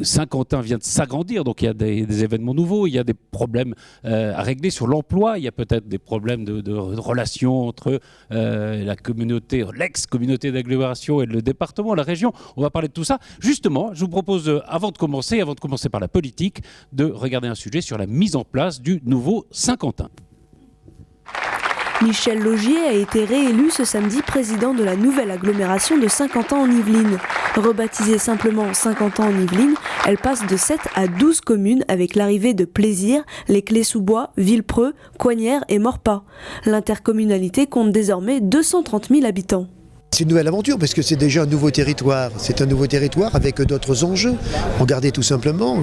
Saint-Quentin vient de s'agrandir, donc il y a des événements nouveaux, il y a des problèmes à régler sur l'emploi, il y a peut-être des problèmes de relations entre la communauté, l'ex-communauté d'agglomération et le département, la région. On va parler de tout ça. Justement, je vous propose, avant de commencer par la politique, de regarder un sujet sur la mise en place du nouveau Saint-Quentin. Michel Laugier a été réélu ce samedi président de la nouvelle agglomération de Saint-Quentin-en-Yvelines. Rebaptisée simplement Saint-Quentin-en-Yvelines, elle passe de 7 à 12 communes avec l'arrivée de Plaisir, les Clés-sous-Bois, Villepreux, Coignières et Maurepas. L'intercommunalité compte désormais 230 000 habitants. C'est une nouvelle aventure parce que c'est déjà un nouveau territoire. C'est un nouveau territoire avec d'autres enjeux. Regardez tout simplement,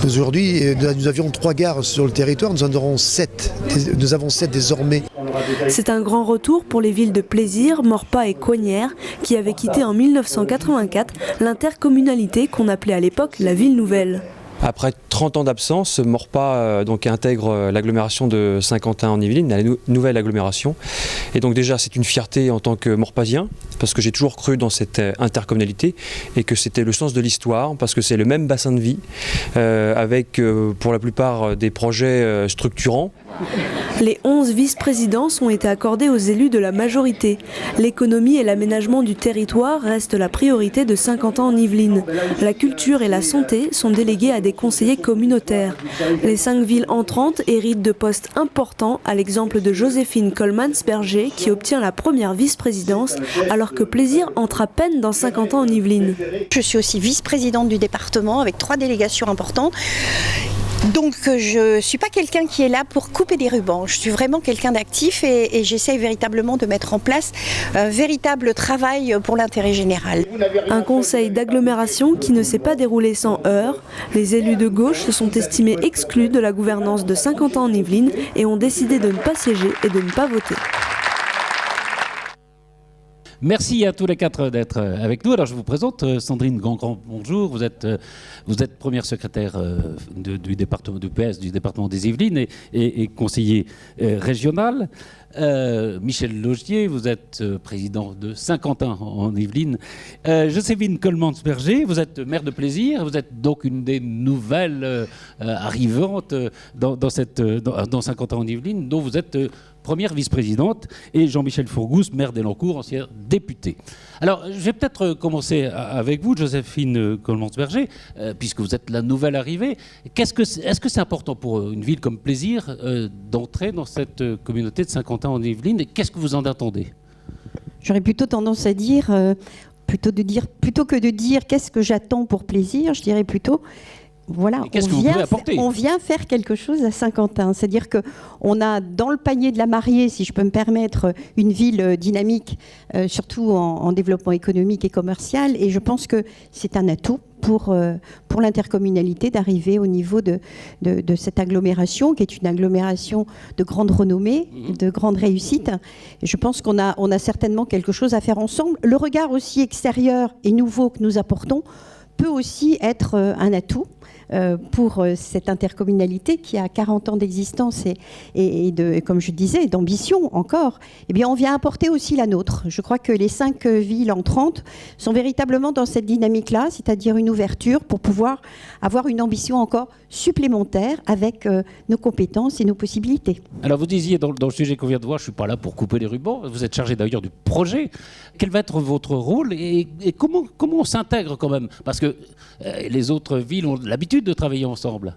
aujourd'hui nous avions 3 gares sur le territoire, nous en aurons 7. Nous avons 7 désormais. C'est un grand retour pour les villes de Plaisir, Maurepas et Coignières qui avaient quitté en 1984 l'intercommunalité qu'on appelait à l'époque la ville nouvelle. Après 30 ans d'absence, Maurepas intègre l'agglomération de Saint-Quentin-en-Yvelines, la nouvelle agglomération. Et donc déjà c'est une fierté en tant que Maurepasien, parce que j'ai toujours cru dans cette intercommunalité et que c'était le sens de l'histoire, parce que c'est le même bassin de vie, avec pour la plupart des projets structurants. Les 11 vice-présidences ont été accordées aux élus de la majorité. L'économie et l'aménagement du territoire restent la priorité de Saint-Quentin-en-Yvelines. La culture et la santé sont déléguées à des conseillers communautaires. Les 5 villes entrantes héritent de postes importants, à l'exemple de Joséphine Coleman-Sperger qui obtient la première vice-présidence, alors que Plaisir entre à peine dans Saint-Quentin-en-Yvelines. Je suis aussi vice-présidente du département avec 3 délégations importantes. Donc je ne suis pas quelqu'un qui est là pour couper des rubans, je suis vraiment quelqu'un d'actif et j'essaye véritablement de mettre en place un véritable travail pour l'intérêt général. Un conseil d'agglomération qui ne s'est pas déroulé sans heurts. Les élus de gauche se sont estimés exclus de la gouvernance de Saint-Quentin-en-Yvelines et ont décidé de ne pas siéger et de ne pas voter. Merci à tous les 4 d'être avec nous. Alors je vous présente Sandrine Gangrand, bonjour. Vous êtes première secrétaire du département du PS du département des Yvelines et conseiller régional. Michel Laugier, vous êtes président de Saint-Quentin en Yvelines. Joséphine Coleman-Sperger, vous êtes maire de Plaisir. Vous êtes donc une des nouvelles arrivantes dans Saint-Quentin en Yvelines, dont vous êtes première vice-présidente, et Jean-Michel Fourgousse, maire d'Elancourt, ancien député. Alors, je vais peut-être commencer avec vous, Joséphine Coleman-Sperger, puisque vous êtes la nouvelle arrivée. Est-ce que c'est important pour une ville comme Plaisir d'entrer dans cette communauté de Saint-Quentin en Yvelines, et qu'est-ce que vous en attendez ? J'aurais plutôt tendance à dire, plutôt que de dire qu'est-ce que j'attends pour Plaisir, je dirais plutôt... Voilà, on vient faire quelque chose à Saint-Quentin. C'est-à-dire qu'on a dans le panier de la mariée, si je peux me permettre, une ville dynamique, surtout en développement économique et commercial. Et je pense que c'est un atout pour l'intercommunalité d'arriver au niveau de cette agglomération, qui est une agglomération de grande renommée, de grande réussite. Et je pense qu'on a certainement quelque chose à faire ensemble. Le regard aussi extérieur et nouveau que nous apportons peut aussi être un atout pour cette intercommunalité qui a 40 ans d'existence et comme je disais, d'ambition encore. Eh bien, on vient apporter aussi la nôtre. Je crois que les 5 villes entrantes sont véritablement dans cette dynamique-là, c'est-à-dire une ouverture pour pouvoir avoir une ambition encore supplémentaire avec nos compétences et nos possibilités. Alors, vous disiez dans le sujet qu'on vient de voir, je ne suis pas là pour couper les rubans. Vous êtes chargé d'ailleurs du projet. Quel va être votre rôle et comment on s'intègre quand même ? Parce que les autres villes ont l'habitude de travailler ensemble.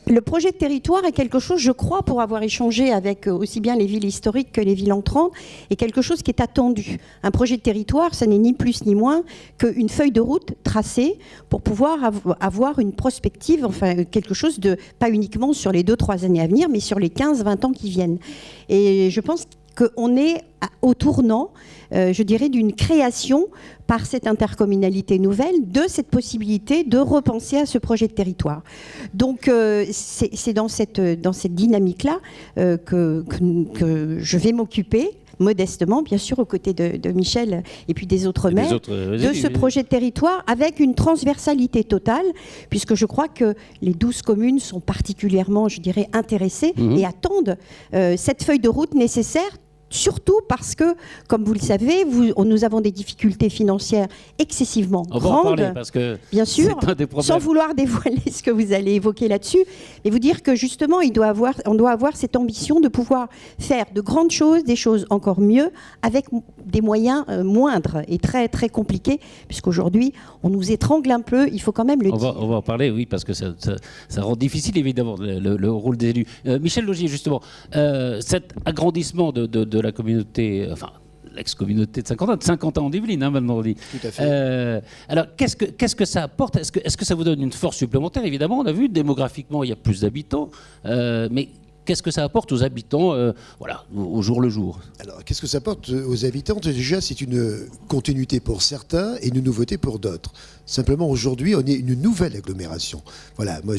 Le projet de territoire est quelque chose, je crois, pour avoir échangé avec aussi bien les villes historiques que les villes entrantes, est quelque chose qui est attendu. Un projet de territoire, ça n'est ni plus ni moins qu'une feuille de route tracée pour pouvoir avoir une prospective, enfin quelque chose de, pas uniquement sur les 2-3 années à venir, mais sur les 15-20 ans qui viennent. Et je pense qu'on est au tournant, je dirais, d'une création par cette intercommunalité nouvelle de cette possibilité de repenser à ce projet de territoire. Donc c'est dans cette dynamique-là que je vais m'occuper modestement, bien sûr, aux côtés de Michel et puis des autres maires, de ce projet de territoire avec une transversalité totale, puisque je crois que les 12 communes sont particulièrement, je dirais, intéressées et attendent cette feuille de route nécessaire Surtout parce que, comme vous le savez, nous avons des difficultés financières excessivement grandes. On va en parler parce que bien sûr, c'est un des problèmes. Sans vouloir dévoiler ce que vous allez évoquer là-dessus, mais vous dire que justement, on doit avoir cette ambition de pouvoir faire de grandes choses, des choses encore mieux, avec des moyens moindres et très très compliqués, puisqu'aujourd'hui, on nous étrangle un peu. Il faut quand même le dire. On va en parler, oui, parce que ça rend difficile évidemment le rôle des élus. Michel Laugier, justement, cet agrandissement de la communauté, enfin l'ex-communauté de Saint-Quentin en Yvelines, maintenant on dit. Tout à fait. Alors qu'est-ce que ça apporte ? Est-ce que ça vous donne une force supplémentaire ? Évidemment, on a vu démographiquement il y a plus d'habitants, mais qu'est-ce que ça apporte aux habitants au jour le jour ? Alors, qu'est-ce que ça apporte aux habitants ? Déjà, c'est une continuité pour certains et une nouveauté pour d'autres. Simplement, aujourd'hui, on est une nouvelle agglomération. Voilà, moi,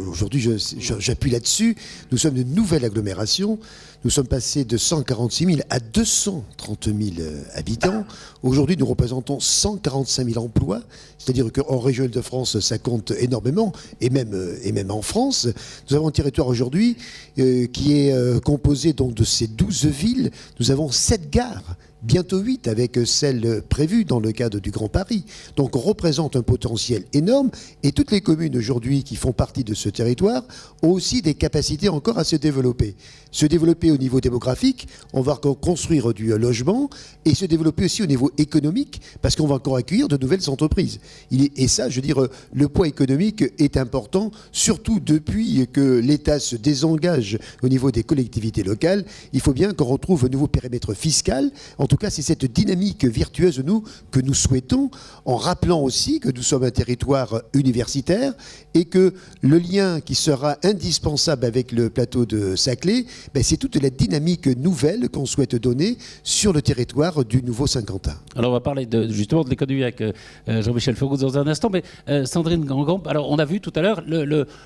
aujourd'hui, j'appuie là-dessus. Nous sommes une nouvelle agglomération. Nous sommes passés de 146 000 à 230 000 habitants. Aujourd'hui, nous représentons 145 000 emplois. C'est-à-dire qu'en région Île-de-France, ça compte énormément. Et même en France, nous avons un territoire aujourd'hui qui est composé donc de ces 12 villes. Nous avons 7 gares. Bientôt 8 avec celle prévue dans le cadre du Grand Paris. Donc on représente un potentiel énorme et toutes les communes aujourd'hui qui font partie de ce territoire ont aussi des capacités encore à se développer. Se développer au niveau démographique, on va encore construire du logement et se développer aussi au niveau économique parce qu'on va encore accueillir de nouvelles entreprises. Et ça, je veux dire, le poids économique est important, surtout depuis que l'État se désengage au niveau des collectivités locales. Il faut bien qu'on retrouve un nouveau périmètre fiscal. En tout cas, c'est cette dynamique virtueuse, que nous souhaitons, en rappelant aussi que nous sommes un territoire universitaire et que le lien qui sera indispensable avec le plateau de Saclay, c'est toute la dynamique nouvelle qu'on souhaite donner sur le territoire du nouveau Saint-Quentin. Alors, on va parler justement de l'économie avec Jean-Michel Foucault dans un instant, mais Sandrine Gangan, alors on a vu tout à l'heure,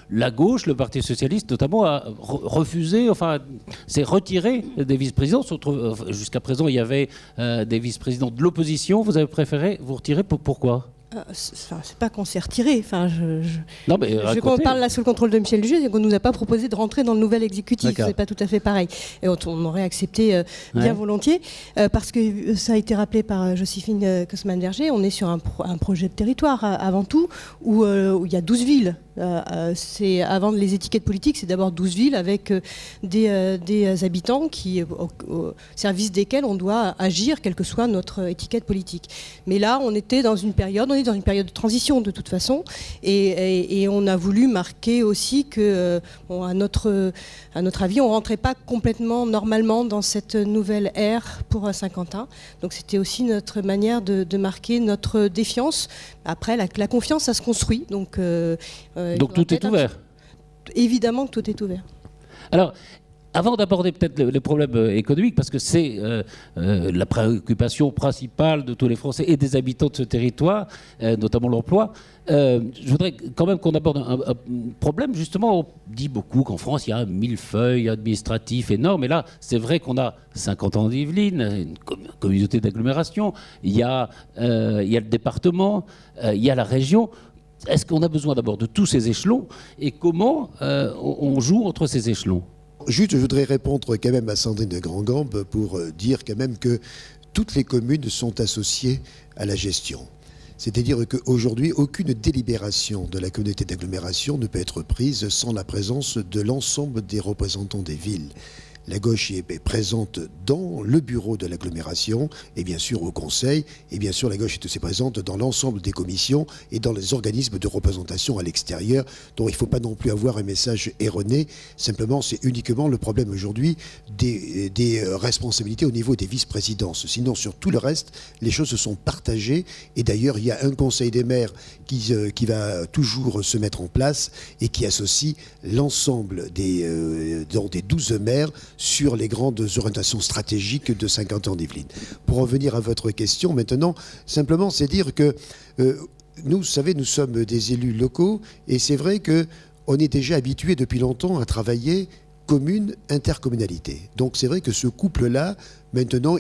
la gauche, le Parti Socialiste notamment, a refusé, s'est retiré des vice-présidents. Jusqu'à présent, il y avait des vice-présidents de l'opposition. Vous avez préféré vous retirer pourquoi ? C'est pas qu'on s'est retiré. Non, mais quand on parle là sous le contrôle de Michel Laugier, c'est qu'on nous a pas proposé de rentrer dans le nouvel exécutif. D'accord. C'est pas tout à fait pareil. Et on aurait accepté bien volontiers parce que ça a été rappelé par Joséphine Cosman-Verger. On est sur un projet de territoire avant tout où il y a 12 villes. C'est avant les étiquettes politiques, c'est d'abord 12 villes avec des habitants au service desquels on doit agir, quelle que soit notre étiquette politique. Mais là, on est dans une période de transition de toute façon, et on a voulu marquer aussi que, à notre avis, on rentrait pas complètement normalement dans cette nouvelle ère pour Saint-Quentin. Donc c'était aussi notre manière de marquer notre défiance. Après, la confiance, ça se construit. Donc tout est ouvert. Évidemment que tout est ouvert. Alors, avant d'aborder peut-être les problèmes économiques, parce que c'est la préoccupation principale de tous les Français et des habitants de ce territoire, notamment l'emploi, je voudrais quand même qu'on aborde un problème. Justement, on dit beaucoup qu'en France, il y a un millefeuille administratif énorme. Et là, c'est vrai qu'on a 50 ans d'Yvelines, une communauté d'agglomération, il y a le département, il y a la région. Est-ce qu'on a besoin d'abord de tous ces échelons et comment on joue entre ces échelons ? Juste, je voudrais répondre quand même à Sandrine de Grandgambe pour dire quand même que toutes les communes sont associées à la gestion. C'est-à-dire qu'aujourd'hui, aucune délibération de la communauté d'agglomération ne peut être prise sans la présence de l'ensemble des représentants des villes. La gauche est présente dans le bureau de l'agglomération et bien sûr au conseil. Et bien sûr, la gauche est aussi présente dans l'ensemble des commissions et dans les organismes de représentation à l'extérieur. Donc il ne faut pas non plus avoir un message erroné. Simplement, c'est uniquement le problème aujourd'hui des responsabilités au niveau des vice-présidences. Sinon, sur tout le reste, les choses se sont partagées. Et d'ailleurs, il y a un conseil des maires qui va toujours se mettre en place et qui associe l'ensemble des 12 maires sur les grandes orientations stratégiques de Saint-Quentin en Yvelines. Pour revenir à votre question maintenant, simplement c'est dire que nous, vous savez, nous sommes des élus locaux et c'est vrai qu'on est déjà habitué depuis longtemps à travailler commune, intercommunalité. Donc c'est vrai que ce couple-là, maintenant,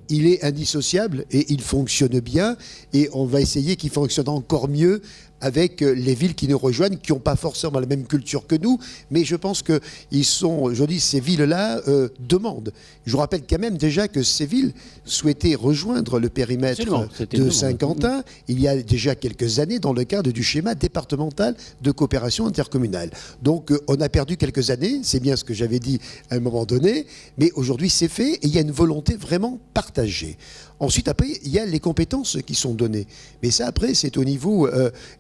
il est indissociable et il fonctionne bien et on va essayer qu'il fonctionne encore mieux avec les villes qui nous rejoignent, qui n'ont pas forcément la même culture que nous, mais je pense que ces villes-là demandent. Je vous rappelle quand même déjà que ces villes souhaitaient rejoindre le périmètre de Saint-Quentin il y a déjà quelques années dans le cadre du schéma départemental de coopération intercommunale. Donc on a perdu quelques années, c'est bien ce que j'avais dit à un moment donné, mais aujourd'hui c'est fait et il y a une volonté vraiment partagée. Ensuite, après, il y a les compétences qui sont données. Mais ça, après, c'est au niveau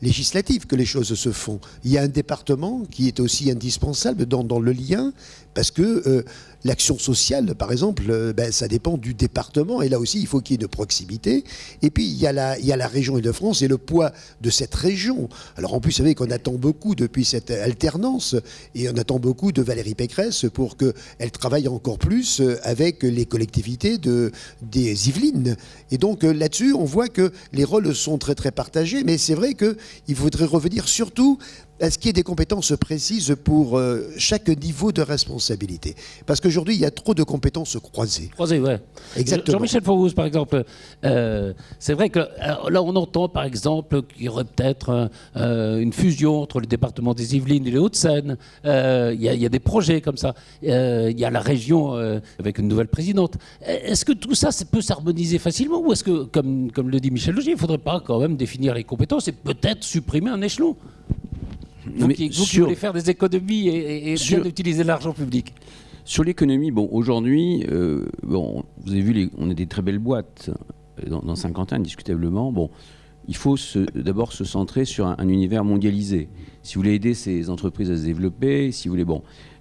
législatif que les choses se font. Il y a un département qui est aussi indispensable dans le lien, parce que l'action sociale, par exemple, ça dépend du département. Et là aussi, il faut qu'il y ait une proximité. Et puis, il y a la région Île-de-France et le poids de cette région. Alors, en plus, vous savez qu'on attend beaucoup depuis cette alternance. Et on attend beaucoup de Valérie Pécresse pour qu'elle travaille encore plus avec les collectivités des Yvelines. Et donc, là-dessus, on voit que les rôles sont très, très partagés. Mais c'est vrai qu'il faudrait revenir surtout à ce qu'il y ait des compétences précises pour chaque niveau de responsabilité. Parce qu'aujourd'hui, il y a trop de compétences croisées. Croisées, ouais. Exactement. Jean-Michel Faurouz, par exemple, c'est vrai que là, on entend, par exemple, qu'il y aurait peut-être une fusion entre le département des Yvelines et les Hauts-de-Seine. Il y a des projets comme ça. Il y a la région avec une nouvelle présidente. Est-ce que tout ça peut s'harmoniser facilement, ou est-ce que, comme le dit Michel Laugier, il ne faudrait pas quand même définir les compétences et peut-être supprimer un échavon ? Vous qui voulez faire des économies et bien utiliser l'argent public. Sur l'économie, aujourd'hui, vous avez vu, on a des très belles boîtes dans Saint-Quentin, indiscutablement. Il faut d'abord se centrer sur un univers mondialisé. Si vous voulez aider ces entreprises à se développer, si vous voulez...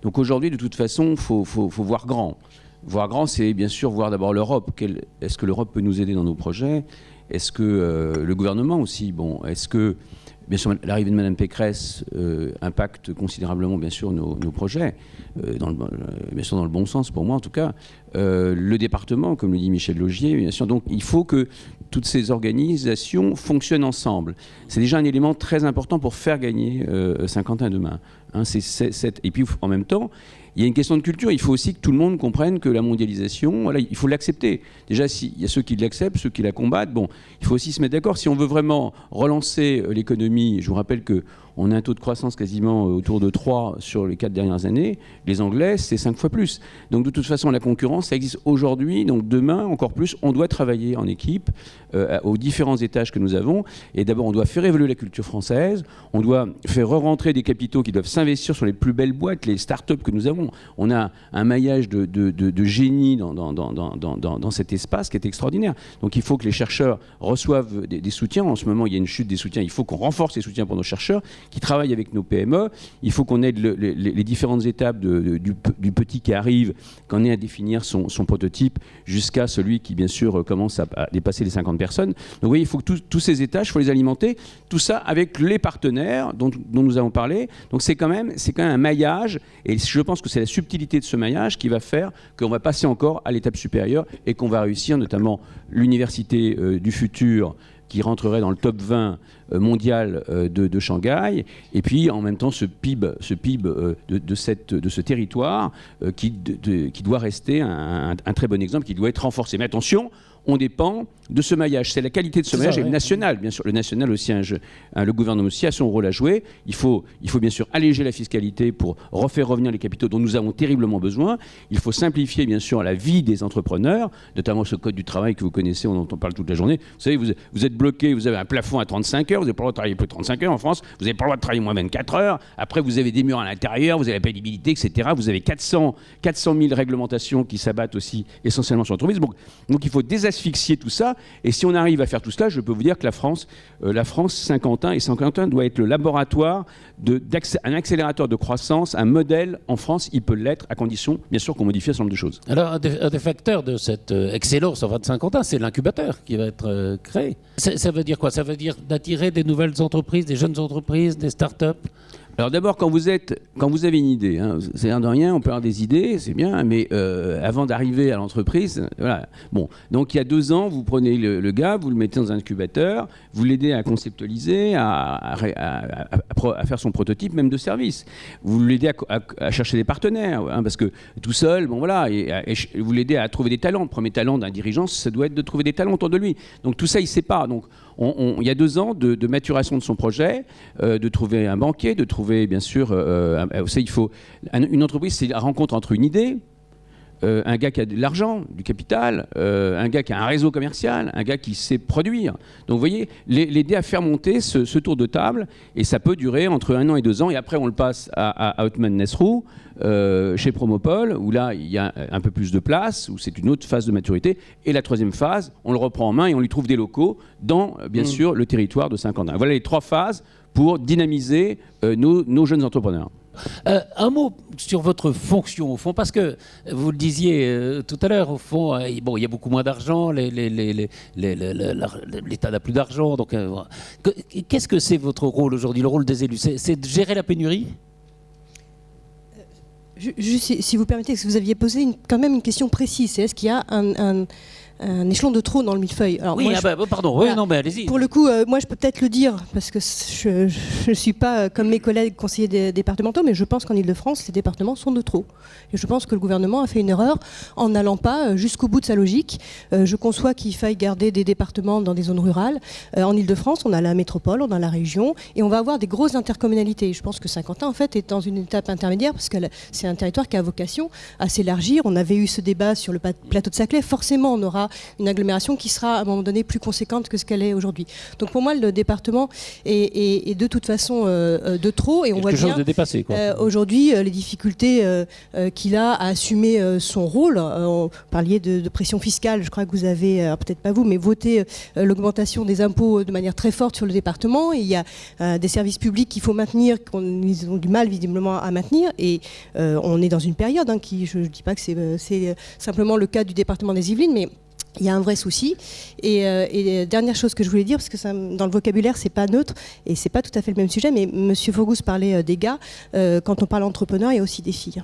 Donc aujourd'hui, de toute façon, il faut voir grand. Voir grand, c'est bien sûr voir d'abord l'Europe. Est-ce que l'Europe peut nous aider dans nos projets ? Est-ce que le gouvernement aussi, est-ce que... Bien sûr, l'arrivée de Mme Pécresse impacte considérablement, bien sûr, nos projets, bien sûr dans le bon sens pour moi en tout cas. Le département, comme le dit Michel Laugier, bien sûr. Donc il faut que toutes ces organisations fonctionnent ensemble. C'est déjà un élément très important pour faire gagner Saint-Quentin demain. Et puis en même temps, il y a une question de culture. Il faut aussi que tout le monde comprenne que la mondialisation, il faut l'accepter. Déjà, il y a ceux qui l'acceptent, ceux qui la combattent. Il faut aussi se mettre d'accord. Si on veut vraiment relancer l'économie, je vous rappelle qu'on a un taux de croissance quasiment autour de 3 sur les 4 dernières années. Les Anglais, c'est 5 fois plus. Donc de toute façon, la concurrence, ça existe aujourd'hui. Donc demain, encore plus, on doit travailler en équipe aux différents étages que nous avons. Et d'abord, on doit faire évoluer la culture française. On doit faire re-rentrer des capitaux qui doivent s'investir sur les plus belles boîtes, les start-up que nous avons. On a un maillage de génie dans cet espace qui est extraordinaire. Donc il faut que les chercheurs reçoivent des soutiens. En ce moment, il y a une chute des soutiens. Il faut qu'on renforce les soutiens pour nos chercheurs qui travaillent avec nos PME. Il faut qu'on aide les différentes étapes du petit qui arrive, qu'on ait à définir son prototype jusqu'à celui qui, bien sûr, commence à dépasser les 50 personnes. Donc vous voyez, il faut que tous ces étages, il faut les alimenter. Tout ça avec les partenaires dont nous avons parlé. Donc c'est quand même un maillage. Et je pense que c'est la subtilité de ce maillage qui va faire qu'on va passer encore à l'étape supérieure et qu'on va réussir, notamment l'université du futur qui rentrerait dans le top 20 mondial de Shanghai, et puis en même temps ce PIB de ce territoire qui doit rester un très bon exemple, qui doit être renforcé. Mais attention, on dépend de ce maillage. C'est la qualité de ce maillage, et le national, bien sûr. Le national aussi, le gouvernement aussi a son rôle à jouer. Il faut bien sûr alléger la fiscalité pour refaire revenir les capitaux dont nous avons terriblement besoin. Il faut simplifier, bien sûr, la vie des entrepreneurs, notamment ce code du travail que vous connaissez, on en parle toute la journée. Vous savez, vous êtes bloqué, vous avez un plafond à 35 heures, vous n'avez pas le droit de travailler plus de 35 heures en France, vous n'avez pas le droit de travailler moins de 24 heures. Après, vous avez des murs à l'intérieur, vous avez la pénibilité, etc. Vous avez 400 000 réglementations qui s'abattent aussi essentiellement sur l'entreprise. Donc il faut désasphyxier tout ça. Et si on arrive à faire tout cela, je peux vous dire que la France, Saint-Quentin doit être le laboratoire, un accélérateur de croissance, un modèle en France. Il peut l'être à condition, bien sûr, qu'on modifie un certain nombre de choses. Alors, un des facteurs de cette excellence en Saint-Quentin, c'est l'incubateur qui va être créé. Ça veut dire quoi? Ça veut dire d'attirer des nouvelles entreprises, des jeunes entreprises, des start-up? Alors d'abord, quand vous avez une idée, c'est rien de rien, on peut avoir des idées, c'est bien, mais avant d'arriver à l'entreprise, voilà. Bon, donc il y a 2 ans, vous prenez le gars, vous le mettez dans un incubateur, vous l'aidez à conceptualiser, à faire son prototype, même de service. Vous l'aidez à chercher des partenaires, parce que tout seul, et vous l'aidez à trouver des talents. Le premier talent d'un dirigeant, ça doit être de trouver des talents autour de lui. Donc tout ça, il ne sait pas. Donc il y a 2 ans de maturation de son projet, de trouver un banquier, de trouver bien sûr, il faut une entreprise, c'est la rencontre entre une idée, un gars qui a de l'argent, du capital, un gars qui a un réseau commercial, un gars qui sait produire. Donc vous voyez, l'aider à faire monter ce tour de table, et ça peut durer entre 1 an et 2 ans, et après on le passe à Othman Nesrou, chez Promopole, où là il y a un peu plus de place, où c'est une autre phase de maturité, et la 3e phase, on le reprend en main et on lui trouve des locaux dans, bien sûr, le territoire de Saint-Quentin. Voilà les 3 phases pour dynamiser nos jeunes entrepreneurs. Un mot sur votre fonction, au fond, parce que vous le disiez tout à l'heure, au fond, bon, il y a beaucoup moins d'argent, l'État n'a plus d'argent. Donc, qu'est-ce que c'est votre rôle aujourd'hui, le rôle des élus? C'est de gérer la pénurie? Juste, si vous permettez, parce que vous aviez posé quand même une question précise, c'est est-ce qu'il y a un échelon de trop dans le millefeuille. Alors, oui, moi, pardon, voilà. Oui, non, mais allez-y. Pour le coup, moi je peux peut-être le dire, parce que je ne suis pas comme mes collègues conseillers départementaux, mais je pense qu'en Ile-de-France, les départements sont de trop. Et je pense que le gouvernement a fait une erreur en n'allant pas jusqu'au bout de sa logique. Je conçois qu'il faille garder des départements dans des zones rurales. En Ile-de-France, on a la métropole, on a la région, et on va avoir des grosses intercommunalités. Je pense que Saint-Quentin, en fait, est dans une étape intermédiaire, parce que c'est un territoire qui a vocation à s'élargir. On avait eu ce débat sur le plateau de Saclay. Forcément, on aura une agglomération qui sera à un moment donné plus conséquente que ce qu'elle est aujourd'hui. Donc pour moi, le département est de toute façon de trop, et on voit bien de dépassé, aujourd'hui les difficultés qu'il a à assumer son rôle. On parlait de pression fiscale, je crois que vous avez, peut-être pas vous, mais voté l'augmentation des impôts de manière très forte sur le département. Et il y a des services publics qu'il faut maintenir, qu'ils ont du mal visiblement à maintenir, et on est dans une période qui, je ne dis pas que c'est simplement le cas du département des Yvelines, mais il y a un vrai souci. Et dernière chose que je voulais dire, parce que ça, dans le vocabulaire, c'est pas neutre et c'est pas tout à fait le même sujet, mais M. Forgus parlait des gars. Quand on parle entrepreneur, il y a aussi des filles.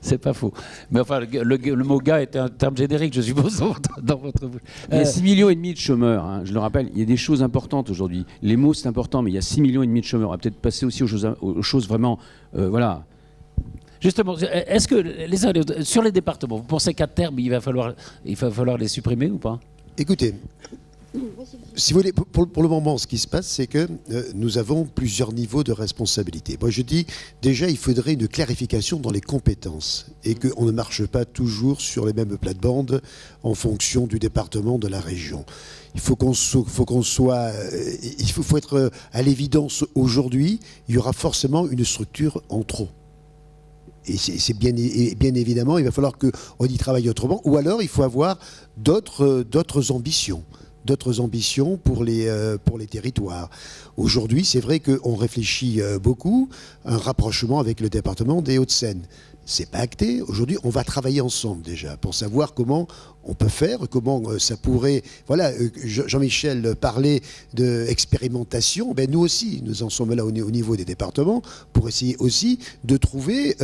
C'est pas faux. Mais enfin, le mot gars est un terme générique, je suppose, dans votre bouche. Il y a 6,5 millions de chômeurs, je le rappelle. Il y a des choses importantes aujourd'hui. Les mots, c'est important, mais il y a 6,5 millions de chômeurs. On va peut-être passer aussi aux choses vraiment... voilà. Justement, est-ce que sur les départements, vous pensez qu'à terme, il va falloir les supprimer ou pas? Écoutez, si vous voulez, pour le moment, ce qui se passe, c'est que nous avons plusieurs niveaux de responsabilité. Moi, je dis, déjà, il faudrait une clarification dans les compétences et qu'on ne marche pas toujours sur les mêmes plates-bandes en fonction du département, de la région. Il faut être à l'évidence aujourd'hui, il y aura forcément une structure en trop. Et c'est bien évidemment, il va falloir qu'on y travaille autrement, ou alors il faut avoir d'autres ambitions pour les territoires. Aujourd'hui, c'est vrai qu'on réfléchit beaucoup à un rapprochement avec le département des Hauts-de-Seine. C'est pas acté. Aujourd'hui, on va travailler ensemble déjà pour savoir comment on peut faire, comment ça pourrait... Voilà, Jean-Michel parlait d'expérimentation. Ben, nous aussi, nous en sommes là au niveau des départements pour essayer aussi de trouver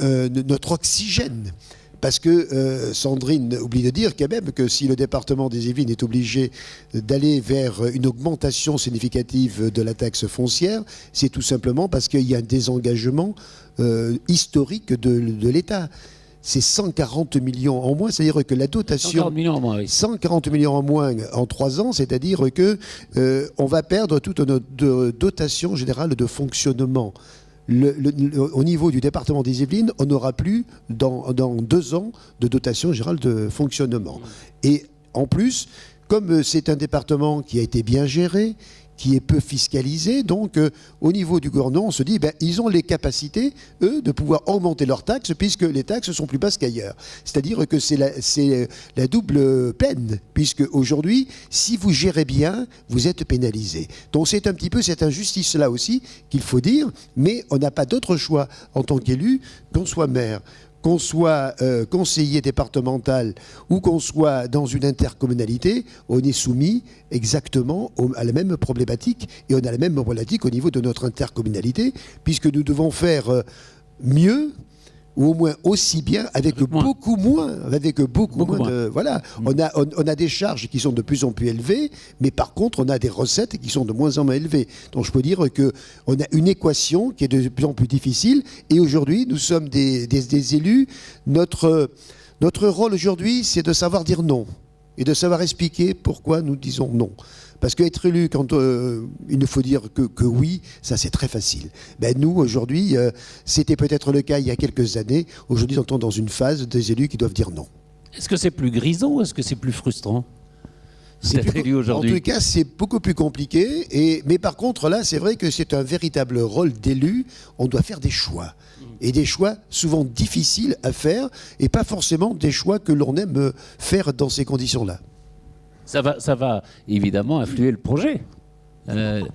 notre oxygène. Parce que Sandrine oublie de dire quand même que si le département des Yvelines est obligé d'aller vers une augmentation significative de la taxe foncière, c'est tout simplement parce qu'il y a un désengagement historique de l'État. C'est 140 millions en moins, c'est-à-dire que la dotation... 140 millions en moins, oui. 140 millions en moins en 3 ans, c'est-à-dire que on va perdre toute notre dotation générale de fonctionnement. Au niveau du département des Yvelines, on n'aura plus dans 2 ans de dotation générale de fonctionnement. Et en plus, comme c'est un département qui a été bien géré, qui est peu fiscalisé, donc au niveau du gouvernement, on se dit, ils ont les capacités, eux, de pouvoir augmenter leurs taxes, puisque les taxes sont plus basses qu'ailleurs. C'est-à-dire que c'est la double peine, puisque aujourd'hui, si vous gérez bien, vous êtes pénalisé. Donc c'est un petit peu cette injustice-là aussi qu'il faut dire, mais on n'a pas d'autre choix en tant qu'élu, qu'on soit maire, qu'on soit conseiller départemental ou qu'on soit dans une intercommunalité, on est soumis exactement à la même problématique, et on a la même problématique au niveau de notre intercommunalité, puisque nous devons faire mieux, ou au moins aussi bien, avec beaucoup moins de... Voilà, on a des charges qui sont de plus en plus élevées, mais par contre, on a des recettes qui sont de moins en moins élevées. Donc je peux dire qu'on a une équation qui est de plus en plus difficile, et aujourd'hui, nous sommes des élus. Notre rôle aujourd'hui, c'est de savoir dire non. et de savoir expliquer pourquoi nous disons non. Parce qu'être élu, quand il ne faut dire que oui, ça c'est très facile. Ben, nous, aujourd'hui, c'était peut-être le cas il y a quelques années. Aujourd'hui, nous sommes dans une phase des élus qui doivent dire non. Est-ce que c'est plus grisant ou est-ce que c'est plus frustrant d'être élu aujourd'hui? En tout cas, c'est beaucoup plus compliqué. Mais par contre, là, c'est vrai que c'est un véritable rôle d'élu. On doit faire des choix. Et des choix souvent difficiles à faire et pas forcément des choix que l'on aime faire dans ces conditions-là. Ça va évidemment influer le projet. Le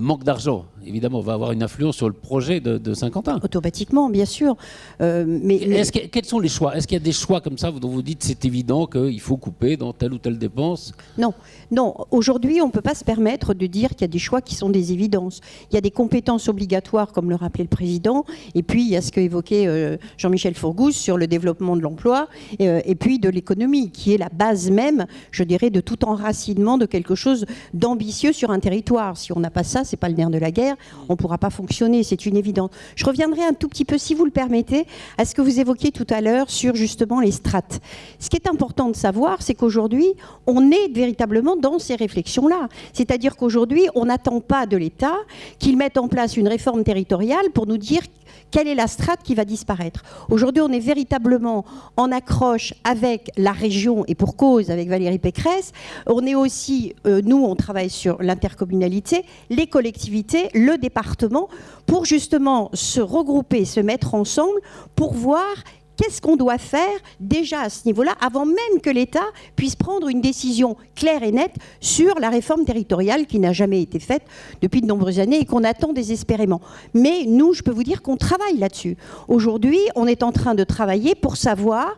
manque d'argent, évidemment, va avoir une influence sur le projet de Saint-Quentin. Automatiquement, bien sûr. Quels sont les choix? Est-ce qu'il y a des choix comme ça dont vous dites c'est évident qu'il faut couper dans telle ou telle dépense? Non. Aujourd'hui, on ne peut pas se permettre de dire qu'il y a des choix qui sont des évidences. Il y a des compétences obligatoires, comme le rappelait le Président, et puis il y a ce qu'évoquait Jean-Michel Fourgousse sur le développement de l'emploi, et puis de l'économie, qui est la base même, je dirais, de tout enracinement de quelque chose d'ambitieux sur un territoire. Si on n'a pas ça, c'est pas le nerf de la guerre, on ne pourra pas fonctionner, c'est une évidence. Je reviendrai un tout petit peu, si vous le permettez, à ce que vous évoquiez tout à l'heure sur justement les strates. Ce qui est important de savoir, c'est qu'aujourd'hui, on est véritablement dans ces réflexions-là. C'est-à-dire qu'aujourd'hui, on n'attend pas de l'État qu'il mette en place une réforme territoriale pour nous dire quelle est la strate qui va disparaître. Aujourd'hui, on est véritablement en accroche avec la région, et pour cause, avec Valérie Pécresse. On est aussi, nous, on travaille sur l'intercommunalité, les collectivités, le département, pour justement se regrouper, se mettre ensemble, pour voir qu'est-ce qu'on doit faire déjà à ce niveau-là, avant même que l'État puisse prendre une décision claire et nette sur la réforme territoriale qui n'a jamais été faite depuis de nombreuses années et qu'on attend désespérément. Mais nous, je peux vous dire qu'on travaille là-dessus. Aujourd'hui, on est en train de travailler pour savoir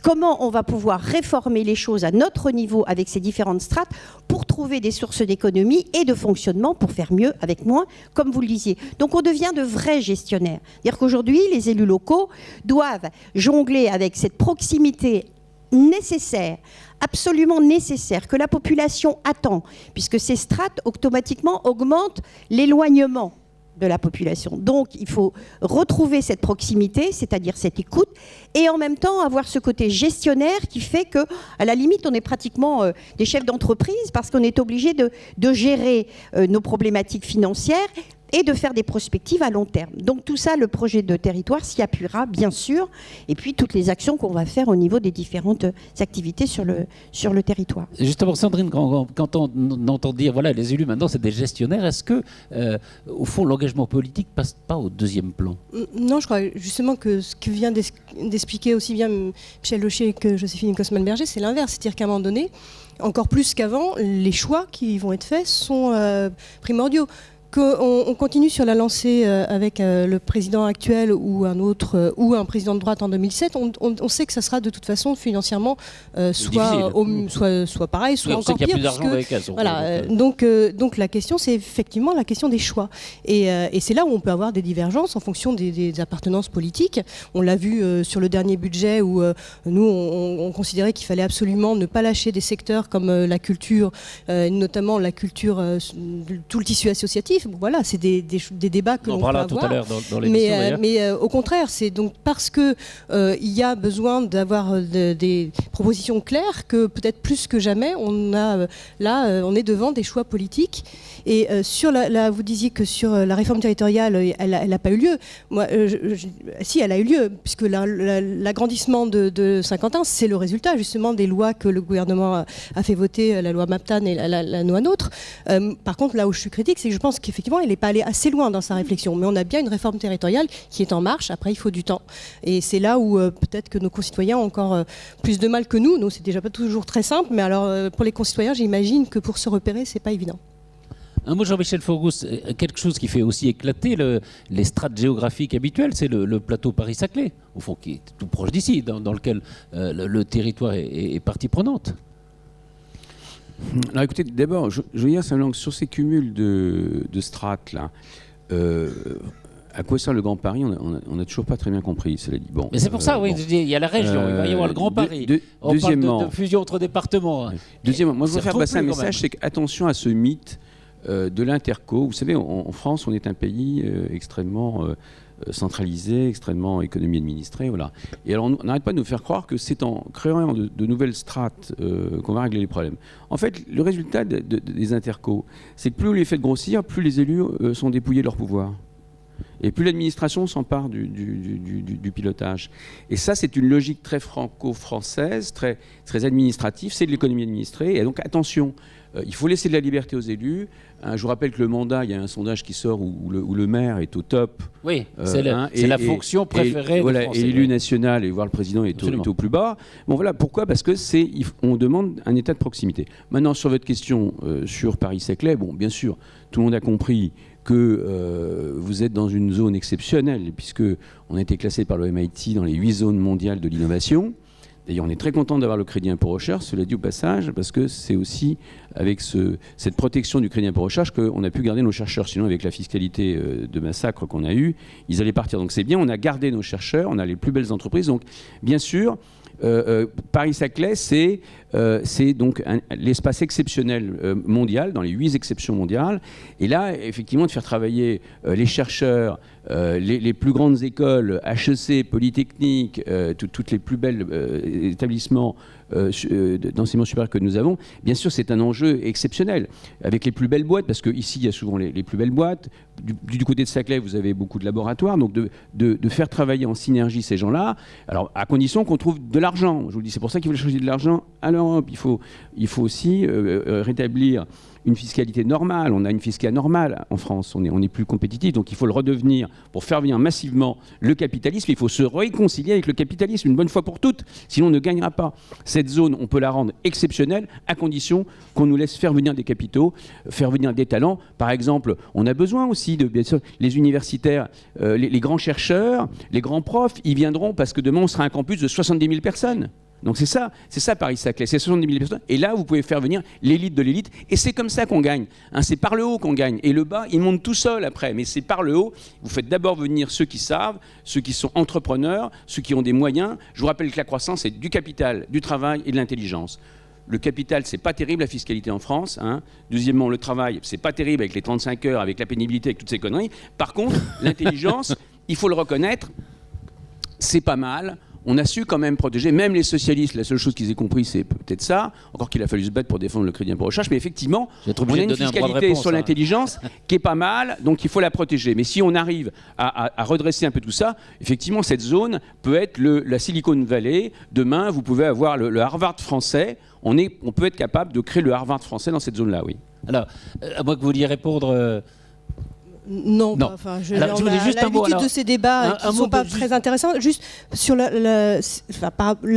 comment on va pouvoir réformer les choses à notre niveau avec ces différentes strates pour trouver des sources d'économie et de fonctionnement pour faire mieux avec moins, comme vous le disiez. Donc on devient de vrais gestionnaires. C'est-à-dire qu'aujourd'hui, les élus locaux doivent jongler avec cette proximité nécessaire, absolument nécessaire, que la population attend, puisque ces strates automatiquement augmentent l'éloignement de la population. Donc il faut retrouver cette proximité, c'est-à-dire cette écoute, et en même temps avoir ce côté gestionnaire qui fait que, à la limite, on est pratiquement des chefs d'entreprise parce qu'on est obligé de gérer nos problématiques financières et de faire des prospectives à long terme. Donc tout ça, le projet de territoire s'y appuiera, bien sûr, et puis toutes les actions qu'on va faire au niveau des différentes activités sur le territoire. Justement, Sandrine, quand on entend dire, voilà, les élus maintenant, c'est des gestionnaires, est-ce que, au fond, l'engagement politique passe pas au deuxième plan? Non, je crois justement que ce que vient d'expliquer aussi bien Michel Locher que Joséphine Cosman-Berger, c'est l'inverse. C'est-à-dire qu'à un moment donné, encore plus qu'avant, les choix qui vont être faits sont primordiaux. Qu'on continue sur la lancée avec le président actuel ou un autre ou un président de droite en 2007, on sait que ça sera de toute façon financièrement soit pareil, soit encore pire. Donc la question, c'est effectivement la question des choix. Et c'est là où on peut avoir des divergences en fonction des appartenances politiques. On l'a vu sur le dernier budget où nous, on considérait qu'il fallait absolument ne pas lâcher des secteurs comme la culture, notamment la culture, tout le tissu associatif. Voilà, c'est des débats que l'on peut avoir. On en parlera tout à l'heure dans l'émission. Mais au contraire, c'est donc parce que il y a besoin d'avoir des propositions claires que peut-être plus que jamais, on est devant des choix politiques. Et vous disiez que sur la réforme territoriale, elle n'a pas eu lieu. Moi, si, elle a eu lieu, puisque l'agrandissement de Saint-Quentin, c'est le résultat justement des lois que le gouvernement a fait voter, la loi MAPTAN et la loi NOTRe. Par contre, là où je suis critique, c'est que je pense qu'effectivement, elle n'est pas allée assez loin dans sa réflexion. Mais on a bien une réforme territoriale qui est en marche. Après, il faut du temps. Et c'est là où peut-être que nos concitoyens ont encore plus de mal que nous. Nous, c'est déjà pas toujours très simple. Mais alors, pour les concitoyens, j'imagine que pour se repérer, c'est pas évident. Un mot, Jean-Michel Fourgousse, quelque chose qui fait aussi éclater les strates géographiques habituelles, c'est le plateau Paris-Saclay, au fond, qui est tout proche d'ici, dans lequel le territoire est partie prenante. Alors écoutez, d'abord, je veux dire simplement que sur ces cumuls de strates, là, à quoi sert le Grand Paris, on n'a toujours pas très bien compris, cela dit. Bon, mais c'est pour ça, oui, il y a la région, il va y avoir le Grand Paris. On parle de fusion entre départements. Deuxièmement, moi je veux faire passer un message, c'est qu'attention à ce mythe de l'interco. Vous savez, en France, on est un pays extrêmement centralisé, extrêmement économie administrée, voilà. Et alors on n'arrête pas de nous faire croire que c'est en créant de nouvelles strates qu'on va régler les problèmes. En fait, le résultat des intercos, c'est que plus vous les faites grossir, plus les élus sont dépouillés de leur pouvoir. Et plus l'administration s'empare du pilotage. Et ça, c'est une logique très franco-française, très administrative, c'est de l'économie administrée. Et donc attention, il faut laisser de la liberté aux élus. Je vous rappelle que le mandat, il y a un sondage qui sort où le maire est au top. Oui, c'est la fonction préférée. Et l'élu national, et voire le président, est au plus bas. Bon voilà, pourquoi ? Parce que on demande un état de proximité. Maintenant, sur votre question sur Paris-Saclay, bon, bien sûr, tout le monde a compris que vous êtes dans une zone exceptionnelle, puisque on a été classé par le MIT dans les 8 zones mondiales de l'innovation. D'ailleurs, on est très content d'avoir le crédit impôt recherche, cela dit au passage, parce que c'est aussi avec cette protection du crédit impôt recherche qu'on a pu garder nos chercheurs. Sinon, avec la fiscalité de massacre qu'on a eue, ils allaient partir. Donc c'est bien, on a gardé nos chercheurs, on a les plus belles entreprises. Donc bien sûr, Paris-Saclay, c'est donc l'espace exceptionnel mondial, dans les 8 exceptions mondiales. Et là, effectivement, de faire travailler les chercheurs, les plus grandes écoles, HEC, Polytechnique, toutes les plus belles établissements d'enseignement supérieur que nous avons, bien sûr, c'est un enjeu exceptionnel. Avec les plus belles boîtes, parce qu'ici, il y a souvent les plus belles boîtes. Du côté de Saclay, vous avez beaucoup de laboratoires. Donc, de faire travailler en synergie ces gens-là, alors à condition qu'on trouve de l'argent. Je vous le dis, c'est pour ça qu'il faut choisir de l'argent à l'Europe. Il faut aussi rétablir une fiscalité normale. On a une fiscalité normale en France. On est plus compétitif. Donc il faut le redevenir pour faire venir massivement le capitalisme. Il faut se réconcilier avec le capitalisme une bonne fois pour toutes. Sinon, on ne gagnera pas. Cette zone, on peut la rendre exceptionnelle à condition qu'on nous laisse faire venir des capitaux, faire venir des talents. Par exemple, on a besoin aussi de, bien sûr, les universitaires, les grands chercheurs, les grands profs, ils viendront parce que demain, on sera un campus de 70 000 personnes. Donc c'est ça Paris-Saclay, c'est 70 000 personnes. Et là, vous pouvez faire venir l'élite de l'élite. Et c'est comme ça qu'on gagne. C'est par le haut qu'on gagne. Et le bas, il monte tout seul après. Mais c'est par le haut. Vous faites d'abord venir ceux qui savent, ceux qui sont entrepreneurs, ceux qui ont des moyens. Je vous rappelle que la croissance, c'est du capital, du travail et de l'intelligence. Le capital, c'est pas terrible, la fiscalité en France. Deuxièmement, le travail, c'est pas terrible avec les 35 heures, avec la pénibilité, avec toutes ces conneries. Par contre, l'intelligence, il faut le reconnaître, c'est pas mal. On a su quand même protéger, même les socialistes, la seule chose qu'ils aient compris, c'est peut-être ça, encore qu'il a fallu se battre pour défendre le crédit impôt recherche, mais effectivement, on a une fiscalité sur l'intelligence qui est pas mal, donc il faut la protéger. Mais si on arrive à redresser un peu tout ça, effectivement, cette zone peut être la Silicon Valley. Demain, vous pouvez avoir le Harvard français. On peut être capable de créer le Harvard français dans cette zone-là, oui. Alors, à moins que vous vouliez répondre... Non. Enfin, on a l'habitude de ces débats qui ne sont pas très intéressants. Juste sur là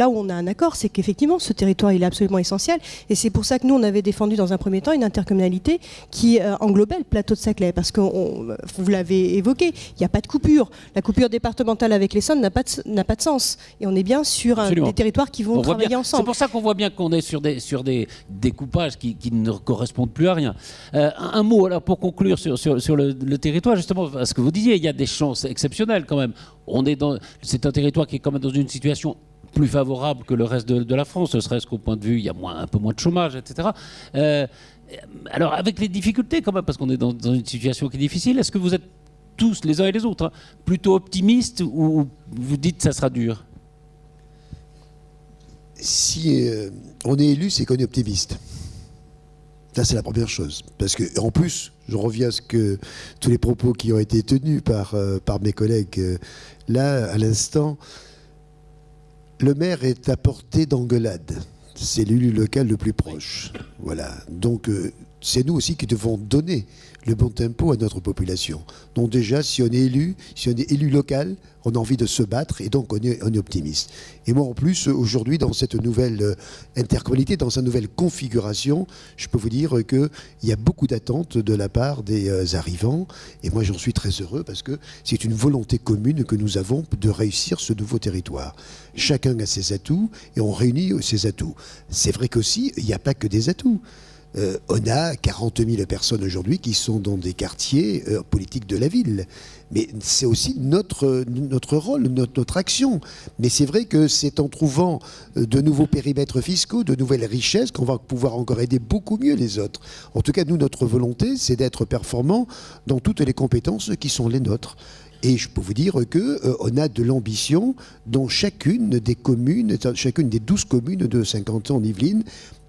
où on a un accord, c'est qu'effectivement, ce territoire, il est absolument essentiel. Et c'est pour ça que nous, on avait défendu dans un premier temps une intercommunalité qui englobait le plateau de Saclay. Parce que, vous l'avez évoqué, il n'y a pas de coupure. La coupure départementale avec l'Essonne n'a pas de sens. Et on est bien sur des territoires qui vont travailler ensemble. C'est pour ça qu'on voit bien qu'on est sur des découpages qui ne correspondent plus à rien. Un mot alors, pour conclure sur le territoire, justement, parce que vous disiez, il y a des chances exceptionnelles quand même. C'est un territoire qui est quand même dans une situation plus favorable que le reste de la France, ne serait-ce qu'au point de vue, il y a un peu moins de chômage, etc. Alors, avec les difficultés quand même, parce qu'on est dans une situation qui est difficile, est-ce que vous êtes tous, les uns et les autres, plutôt optimistes ou vous dites que ça sera dur ? Si on est élu, c'est qu'on est optimiste. Ça, c'est la première chose. Parce que, en plus, je reviens à tous les propos qui ont été tenus par mes collègues là, à l'instant. Le maire est à portée d'engueulade. C'est l'élu local le plus proche. Voilà. Donc, c'est nous aussi qui devons donner le bon tempo à notre population. Donc déjà, si on est élu local, on a envie de se battre et donc on est optimiste. Et moi, en plus, aujourd'hui, dans cette nouvelle intercommunalité, dans sa nouvelle configuration, je peux vous dire qu'il y a beaucoup d'attentes de la part des arrivants. Et moi, j'en suis très heureux parce que c'est une volonté commune que nous avons de réussir ce nouveau territoire. Chacun a ses atouts et on réunit ses atouts. C'est vrai qu'aussi, il n'y a pas que des atouts. On a 40 000 personnes aujourd'hui qui sont dans des quartiers politiques de la ville. Mais c'est aussi notre rôle, notre action. Mais c'est vrai que c'est en trouvant de nouveaux périmètres fiscaux, de nouvelles richesses, qu'on va pouvoir encore aider beaucoup mieux les autres. En tout cas, nous, notre volonté, c'est d'être performants dans toutes les compétences qui sont les nôtres. Et je peux vous dire qu'on a de l'ambition dans chacune des communes, chacune des 12 communes de Saint-Quentin en Yvelines.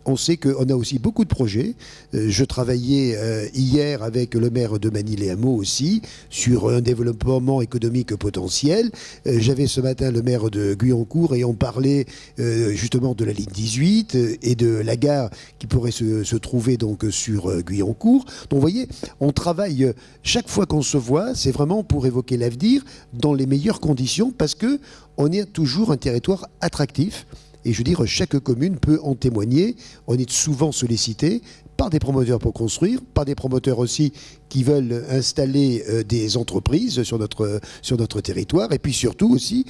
On sait qu'on a aussi beaucoup de projets. Je travaillais hier avec le maire de Manille-les-Hameaux aussi sur un développement économique potentiel. J'avais ce matin le maire de Guyancourt et on parlait justement de la ligne 18 et de la gare qui pourrait se trouver donc sur Guyancourt. Donc vous voyez, on travaille chaque fois qu'on se voit, c'est vraiment pour évoquer l'avenir dans les meilleures conditions parce que on est toujours un territoire attractif. Et je veux dire, chaque commune peut en témoigner. On est souvent sollicité par des promoteurs pour construire, par des promoteurs aussi qui veulent installer des entreprises sur notre territoire. Et puis surtout aussi,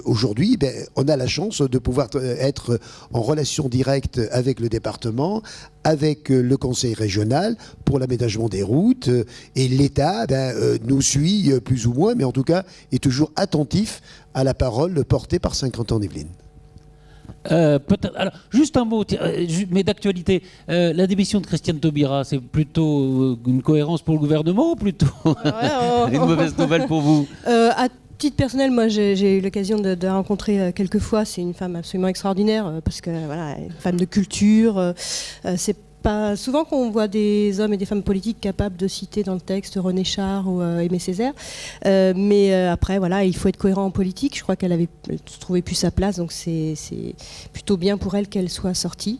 aujourd'hui, on a la chance de pouvoir être en relation directe avec le département, avec le conseil régional pour l'aménagement des routes. Et l'État nous suit plus ou moins, mais en tout cas est toujours attentif à la parole portée par Saint-Quentin-en-Yvelines. Peut-être. Alors, juste un mot, mais d'actualité. La démission de Christiane Taubira, c'est plutôt une cohérence pour le gouvernement ou plutôt une mauvaise nouvelle pour vous? À titre personnel, moi j'ai eu l'occasion de la rencontrer quelques fois. C'est une femme absolument extraordinaire parce que voilà, une femme de culture. C'est pas souvent qu'on voit des hommes et des femmes politiques capables de citer dans le texte René Char ou Aimé Césaire. Mais après, voilà, il faut être cohérent en politique. Je crois qu'elle avait trouvé plus sa place, donc c'est plutôt bien pour elle qu'elle soit sortie.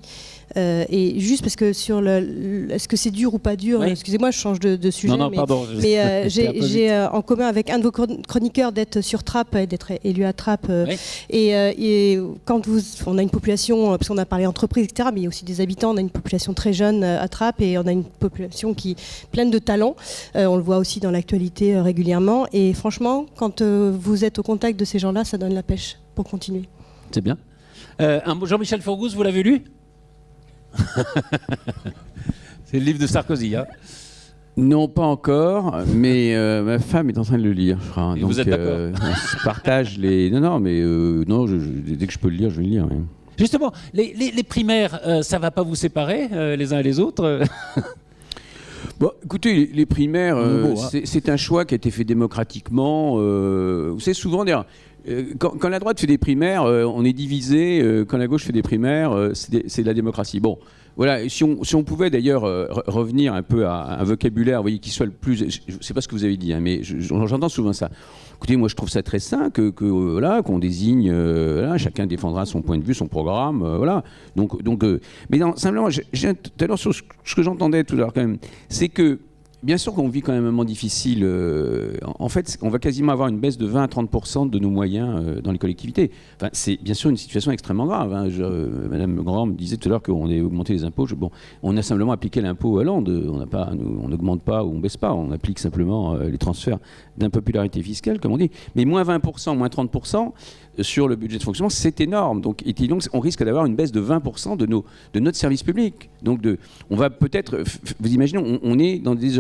Et juste parce que sur est-ce que c'est dur ou pas dur, excusez-moi, je change de sujet. Non, pardon. Mais j'ai en commun avec un de vos chroniqueurs d'être sur Trappes, d'être élu à Trappes. Et quand on a une population, parce qu'on a parlé entreprise, etc., mais il y a aussi des habitants, on a une population très jeune à Trappes et on a une population qui est pleine de talents. On le voit aussi dans l'actualité régulièrement. Et franchement, quand vous êtes au contact de ces gens-là, ça donne la pêche pour continuer. C'est bien. Jean-Michel Forgousse, vous l'avez lu? C'est le livre de Sarkozy, hein? Non, pas encore, mais ma femme est en train de le lire, je crois. Et donc, vous êtes d'accord? On se partage les... Non, dès que je peux le lire, je vais le lire. Oui. Justement, les primaires, ça ne va pas vous séparer les uns et les autres? Bon, écoutez, les primaires, c'est un choix qui a été fait démocratiquement. Vous savez, souvent, d'ailleurs, quand la droite fait des primaires, on est divisé. Quand la gauche fait des primaires, c'est de la démocratie. Bon, voilà. Si on pouvait d'ailleurs revenir un peu à un vocabulaire, vous voyez, qui soit le plus. Je ne sais pas ce que vous avez dit, hein, mais j'entends souvent ça. Écoutez, moi, je trouve ça très sain qu'on désigne. Chacun défendra son point de vue, son programme. Voilà. Mais simplement, tout à l'heure sur ce que j'entendais tout à l'heure quand même, c'est que. Bien sûr qu'on vit quand même un moment difficile. En fait, on va quasiment avoir une baisse de 20 à 30% de nos moyens dans les collectivités. Enfin, c'est bien sûr une situation extrêmement grave. Hein. Madame Grand me disait tout à l'heure qu'on a augmenté les impôts. On a simplement appliqué l'impôt Hollande. On n'augmente pas ou on ne baisse pas. On applique simplement les transferts d'impopularité fiscale, comme on dit. Mais moins 20%, moins 30%, sur le budget de fonctionnement, c'est énorme. Donc, on risque d'avoir une baisse de 20% de notre service public. Donc, on va peut-être, vous imaginez, on est dans des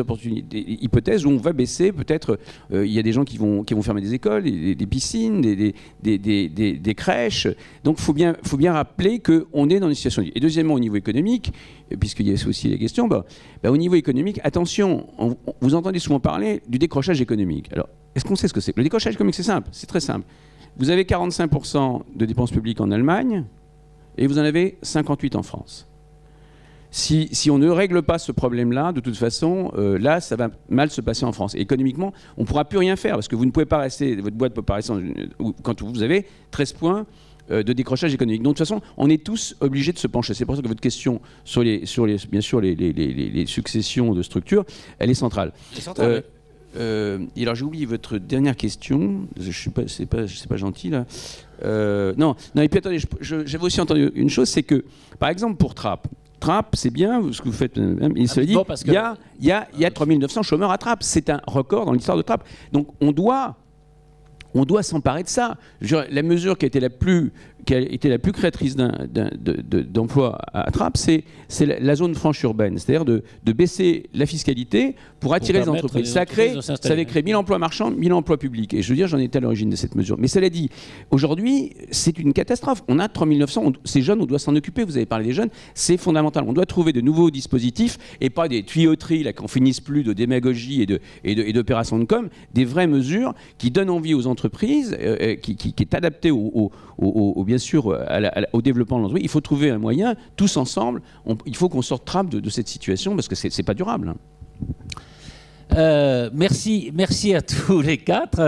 hypothèses où on va baisser, peut-être, il y a des gens qui vont fermer des écoles, des piscines, des crèches. Donc, il faut bien rappeler qu'on est dans une situation. Et deuxièmement, au niveau économique, puisqu'il y a aussi la question, au niveau économique, attention, vous entendez souvent parler du décrochage économique. Alors, est-ce qu'on sait ce que c'est? Le décrochage économique, c'est simple, c'est très simple. Vous avez 45% de dépenses publiques en Allemagne et vous en avez 58% en France. Si on ne règle pas ce problème-là, de toute façon, là, ça va mal se passer en France. Et économiquement, on ne pourra plus rien faire parce que vous ne pouvez pas rester, votre boîte ne peut pas rester quand vous avez 13 points de décrochage économique. Donc de toute façon, on est tous obligés de se pencher. C'est pour ça que votre question sur les successions de structures, elle est centrale. C'est central, et alors j'ai oublié votre dernière question. C'est pas gentil là. Non. Et puis attendez, j'avais aussi entendu une chose, c'est que par exemple pour Trappes, c'est bien ce que vous faites. Il se dit, il y a 3900 chômeurs à Trappes. C'est un record dans l'histoire de Trappes. Donc on doit on doit s'emparer de ça. La mesure qui a été la plus créatrice d'emplois à Trappes, c'est la zone franche urbaine, c'est-à-dire de baisser la fiscalité pour attirer les entreprises. Ça avait créé 1000 emplois marchands, 1000 emplois publics. Et je veux dire, j'en étais à l'origine de cette mesure. Mais cela dit, aujourd'hui, c'est une catastrophe. On a 3900, ces jeunes, on doit s'en occuper. Vous avez parlé des jeunes, c'est fondamental. On doit trouver de nouveaux dispositifs et pas des tuyauteries là, qu'on finisse plus de démagogie et d'opérations de com, des vraies mesures qui donnent envie aux entreprises, qui est adaptée bien sûr au développement de l'entreprise. Il faut trouver un moyen, tous ensemble, il faut qu'on sorte Trappes de cette situation parce que c'est pas durable. Merci à tous les quatre.